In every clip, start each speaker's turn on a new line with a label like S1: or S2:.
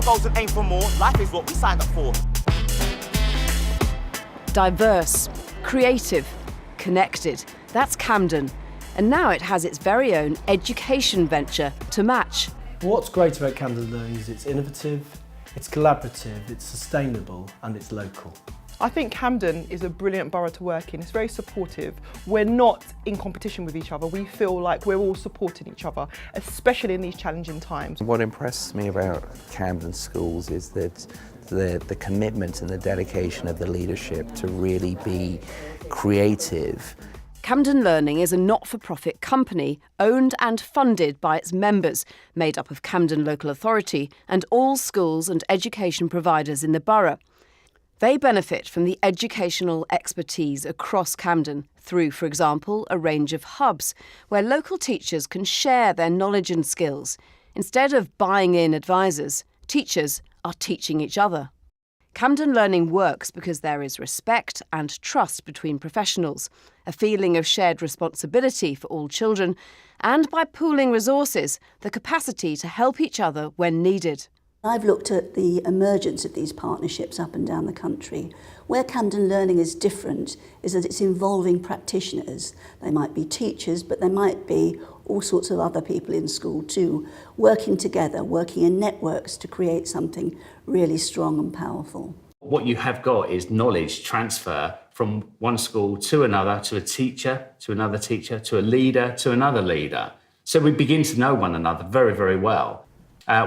S1: goals and aim for more. Life is what we signed up for.
S2: Diverse, creative, connected. That's Camden. And now it has its very own education venture to match.
S3: What's great about Camden Learning is it's innovative, it's collaborative, it's sustainable and it's local.
S4: I think Camden is a brilliant borough to work in. It's very supportive. We're not in competition with each other. We feel like we're all supporting each other, especially in these challenging times.
S5: What impresses me about Camden schools is that the commitment and the dedication of the leadership to really be creative.
S2: Camden Learning is a not-for-profit company owned and funded by its members, made up of Camden Local Authority and all schools and education providers in the borough. They benefit from the educational expertise across Camden through, for example, a range of hubs where local teachers can share their knowledge and skills. Instead of buying in advisors, teachers are teaching each other. Camden Learning works because there is respect and trust between professionals, a feeling of shared responsibility for all children, and by pooling resources, the capacity to help each other when needed.
S6: I've looked at the emergence of these partnerships up and down the country. Where Camden Learning is different is that it's involving practitioners. They might be teachers, but they might be all sorts of other people in school too, working together, working in networks to create something really strong and powerful.
S7: What you have got is knowledge transfer from one school to another, to a teacher, to another teacher, to a leader, to another leader. So we begin to know one another very, very well.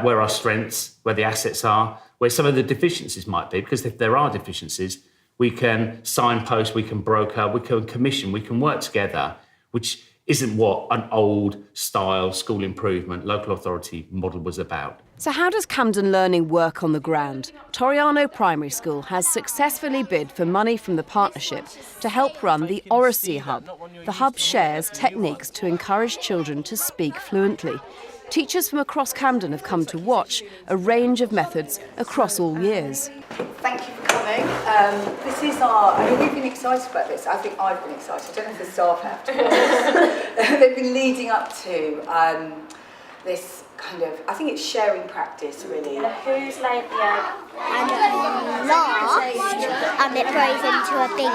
S7: Where our strengths, where the assets are, where some of the deficiencies might be, because if there are deficiencies, we can signpost, we can broker, we can commission, we can work together, which isn't what an old style school improvement local authority model was about.
S2: So how does Camden Learning work on the ground? Torriano Primary School has successfully bid for money from the partnership to help run the ROSIE hub. The hub shares techniques to encourage children to speak fluently. Teachers from across Camden have come to watch a range of methods across all years.
S8: Thank you for coming. We've been excited about this. I think I've been excited. I don't know if the staff have to. They've been leading up to this kind of, I think it's sharing practice really.
S9: Who's laid the egg? And last, it grows into a big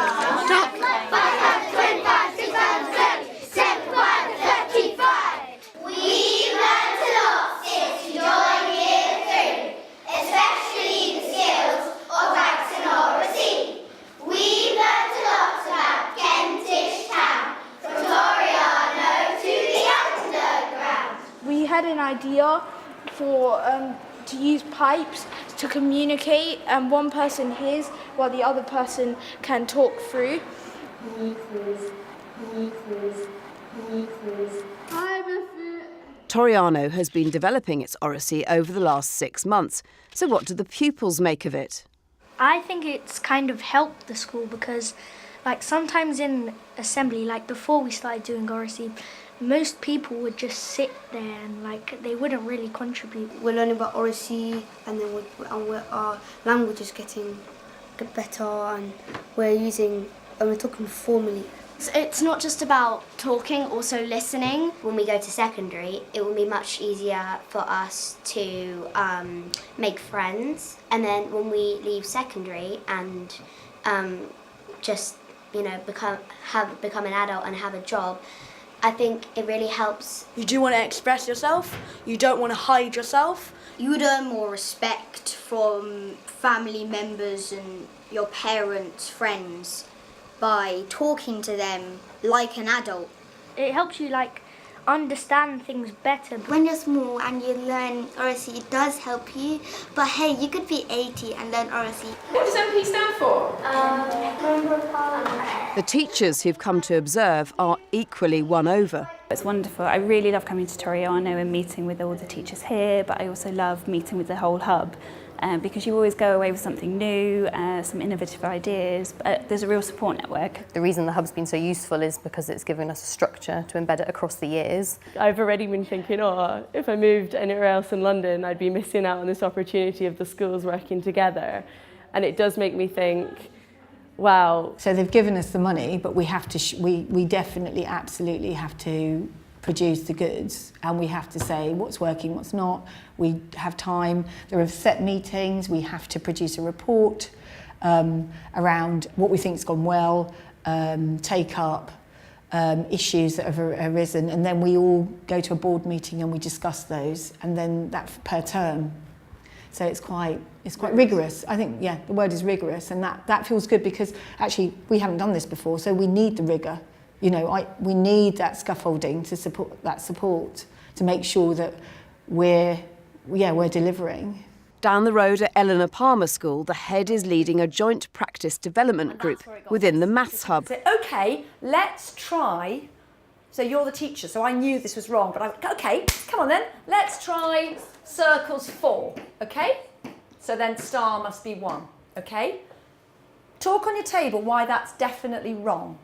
S9: duck. 25, 6, 7, 5, 35. We've learned a lot since you joined Year 3, especially the skills of writing ROSIE. We've learned a lot about Kentish Town, from Torriano to the underground.
S10: We had an idea for to use pipes to communicate, and one person hears while the other person can talk through.
S2: Torriano has been developing its ROSIE over the last 6 months. So what do the pupils make of it?
S9: I think it's kind of helped the school because, like, sometimes in assembly, like before we started doing ROSIE, most people would just sit there and like they wouldn't really contribute.
S11: We're learning about ROSIE and then our language is getting better and we're talking formally.
S12: It's not just about talking, also listening. When we go to secondary, it will be much easier for us to make friends. And then when we leave secondary and become an adult and have a job, I think it really helps.
S13: You do want to express yourself, you don't want to hide yourself.
S14: You would earn more respect from family members and your parents, friends, by talking to them like an adult.
S9: It helps you understand things better.
S14: When you're small and you learn ROSIE, it does help you. But hey, you could be 80 and learn ROSIE.
S15: What does MP stand for?
S9: Member of Parliament.
S2: The teachers who've come to observe are equally won over.
S16: It's wonderful. I really love coming to Torriano and meeting with all the teachers here, but I also love meeting with the whole hub. Because you always go away with something new, some innovative ideas. There's a real support network.
S17: The reason the hub's been so useful is because it's given us a structure to embed it across the years.
S18: I've already been thinking, if I moved anywhere else in London, I'd be missing out on this opportunity of the schools working together. And it does make me think, wow.
S19: So they've given us the money, but we have to, we definitely, absolutely have to produce the goods, and we have to say what's working, what's not. We have time, there are set meetings, we have to produce a report around what we think's gone well, take up, issues that have arisen, and then we all go to a board meeting and we discuss those, and then that per term. So it's quite rigorous. I think, yeah, the word is rigorous, and that feels good because actually we haven't done this before, so we need the rigour. You know, we need that scaffolding to support to make sure that we're delivering.
S2: Down the road at Eleanor Palmer School, the head is leading a joint practice development group within the Maths Hub.
S20: So, okay, let's try. So you're the teacher, so I knew this was wrong, but okay, come on then. Let's try circles 4, okay? So then star must be 1, okay? Talk on your table why that's definitely wrong.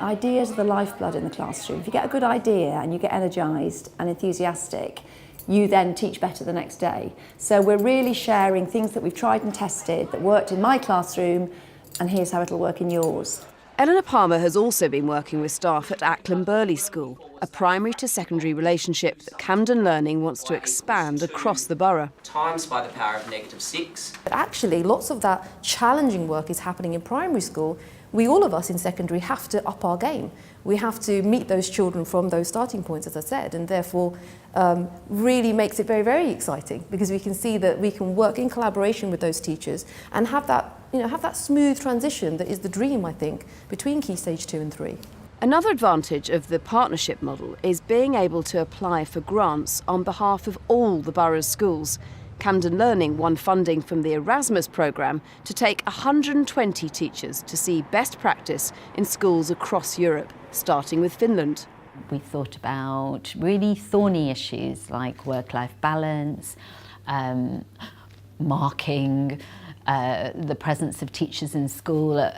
S21: Ideas are the lifeblood in the classroom. If you get a good idea and you get energised and enthusiastic, you then teach better the next day. So we're really sharing things that we've tried and tested that worked in my classroom, and here's how it'll work in yours.
S2: Eleanor Palmer has also been working with staff at Acland Burghley School, a primary to secondary relationship that Camden Learning wants to expand across the borough.
S22: Times by the power of -6.
S21: But actually, lots of that challenging work is happening in primary school. We, all of us in secondary, have to up our game. We have to meet those children from those starting points, as I said, and therefore really makes it very, very exciting, because we can see that we can work in collaboration with those teachers and have that smooth transition that is the dream, I think, between Key Stage 2 and 3.
S2: Another advantage of the partnership model is being able to apply for grants on behalf of all the borough's schools. Camden Learning won funding from the Erasmus programme to take 120 teachers to see best practice in schools across Europe, starting with Finland.
S23: We thought about really thorny issues like work-life balance, marking, the presence of teachers in school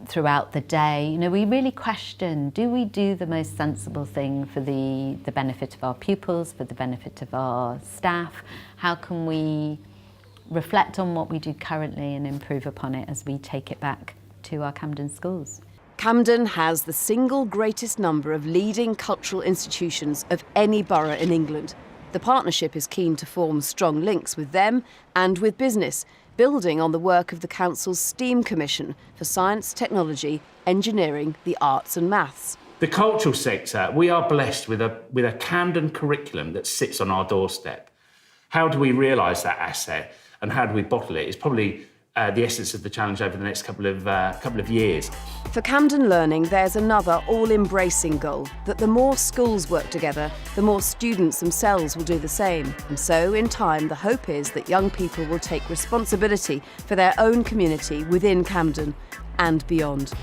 S23: throughout the day. You know, we really question, do we do the most sensible thing for the benefit of our pupils, for the benefit of our staff? How can we reflect on what we do currently and improve upon it as we take it back to our Camden schools?
S2: Camden has the single greatest number of leading cultural institutions of any borough in England. The partnership is keen to form strong links with them and with business, building on the work of the Council's STEAM Commission for Science, Technology, Engineering, the Arts and Maths.
S7: The cultural sector, we are blessed with a Camden curriculum that sits on our doorstep. How do we realise that asset and how do we bottle it is probably the essence of the challenge over the next couple of years.
S2: For Camden Learning, there's another all-embracing goal, that the more schools work together, the more students themselves will do the same. And so, in time, the hope is that young people will take responsibility for their own community within Camden and beyond.